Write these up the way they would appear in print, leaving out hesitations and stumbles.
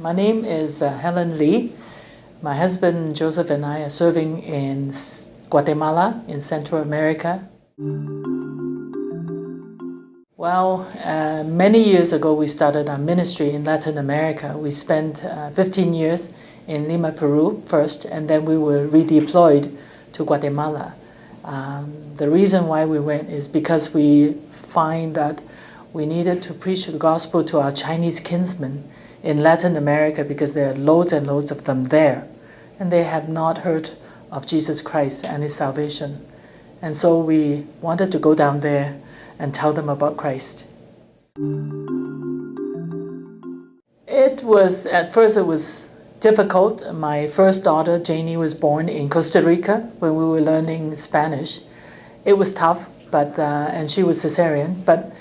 My name is Helen Lee. My husband Joseph and I are serving in Guatemala in Central America. Well, many years ago we started our ministry in Latin America. We spent 15 years in Lima, Peru first, and then we were redeployed to Guatemala. The reason why we went is because we find that we needed to preach the gospel to our Chinese kinsmen in Latin America because there are loads and loads of them there, and they have not heard of Jesus Christ and His salvation. And so we wanted to go down there and tell them about Christ. At first it was difficult. My first daughter, Janie, was born in Costa Rica when we were learning Spanish. It was tough, and she was cesarean, but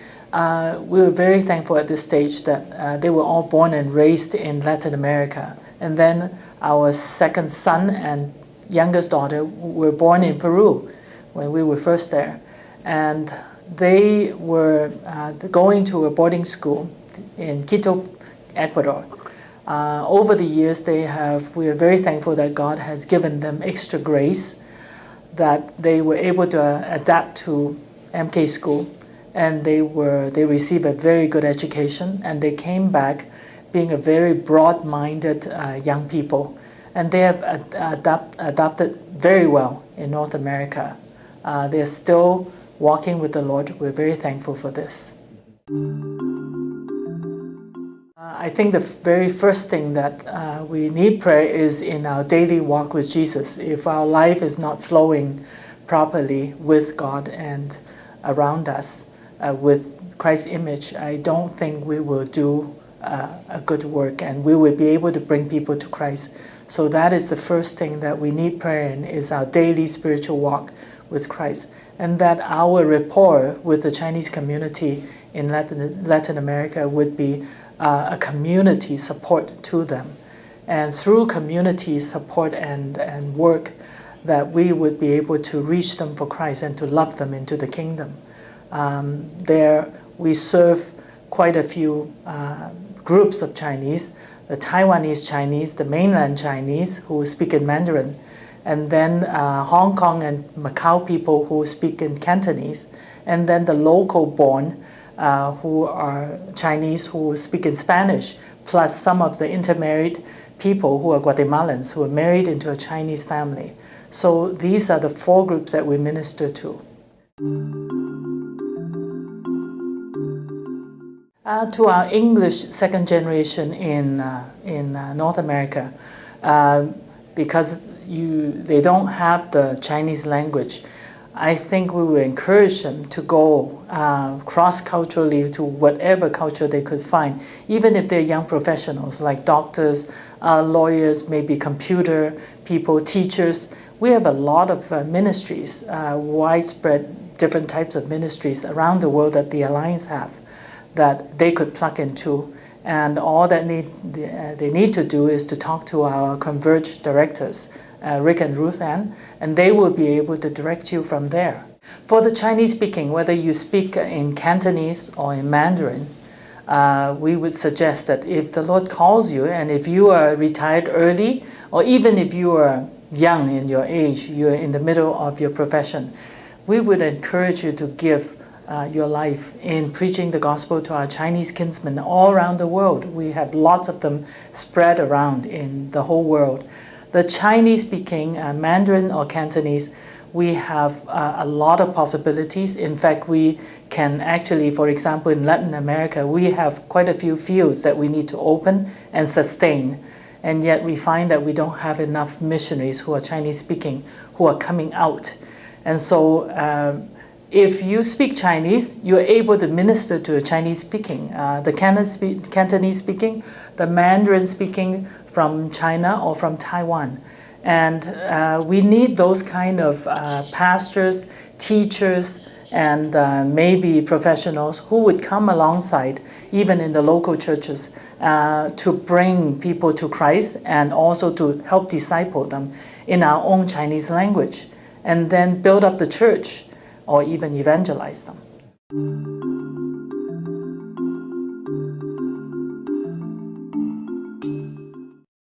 we were very thankful at this stage that they were all born and raised in Latin America. And then our second son and youngest daughter were born in Peru when we were first there. And they were going to a boarding school in Quito, Ecuador. Over the years, we are very thankful that God has given them extra grace, that they were able to adapt to MK school, and they received a very good education, and they came back being a very broad-minded young people, and they have adapted very well in North America. They're still walking with the Lord. We're very thankful for this. I think the very first thing that we need prayer is in our daily walk with Jesus. If our life is not flowing properly with God and around us with Christ's image, I don't think we will do a good work and we will be able to bring people to Christ. So that is the first thing that we need prayer in, is our daily spiritual walk with Christ, and that our rapport with the Chinese community in Latin America would be a community support to them. And through community support and work, that we would be able to reach them for Christ and to love them into the kingdom. There we serve quite a few groups of Chinese, the Taiwanese Chinese, the mainland Chinese who speak in Mandarin, and then Hong Kong and Macau people who speak in Cantonese, and then the local born who are Chinese who speak in Spanish, plus some of the intermarried people who are Guatemalans who are married into a Chinese family. So these are the four groups that we minister to. To our English second generation in North America, because they don't have the Chinese language, I think we will encourage them to go cross-culturally to whatever culture they could find, even if they're young professionals like doctors, lawyers, maybe computer people, teachers. We have a lot of ministries, widespread different types of ministries around the world that the Alliance have, that they could plug into. And all that they need to do is to talk to our Converge directors, Rick and Ruth Ann, and they will be able to direct you from there. For the Chinese speaking, whether you speak in Cantonese or in Mandarin, we would suggest that if the Lord calls you, and if you are retired early, or even if you are young in your age, you're in the middle of your profession, we would encourage you to give your life in preaching the gospel to our Chinese kinsmen all around the world. We have lots of them spread around in the whole world. The Chinese-speaking Mandarin or Cantonese, we have a lot of possibilities. In fact, we can actually, for example, in Latin America, we have quite a few fields that we need to open and sustain. And yet we find that we don't have enough missionaries who are Chinese-speaking, who are coming out. And so if you speak Chinese, you're able to minister to a Chinese-speaking, the Cantonese-speaking, the Mandarin-speaking from China or from Taiwan. And we need those kind of pastors, teachers, and maybe professionals who would come alongside, even in the local churches, to bring people to Christ and also to help disciple them in our own Chinese language, and then build up the church or even evangelize them.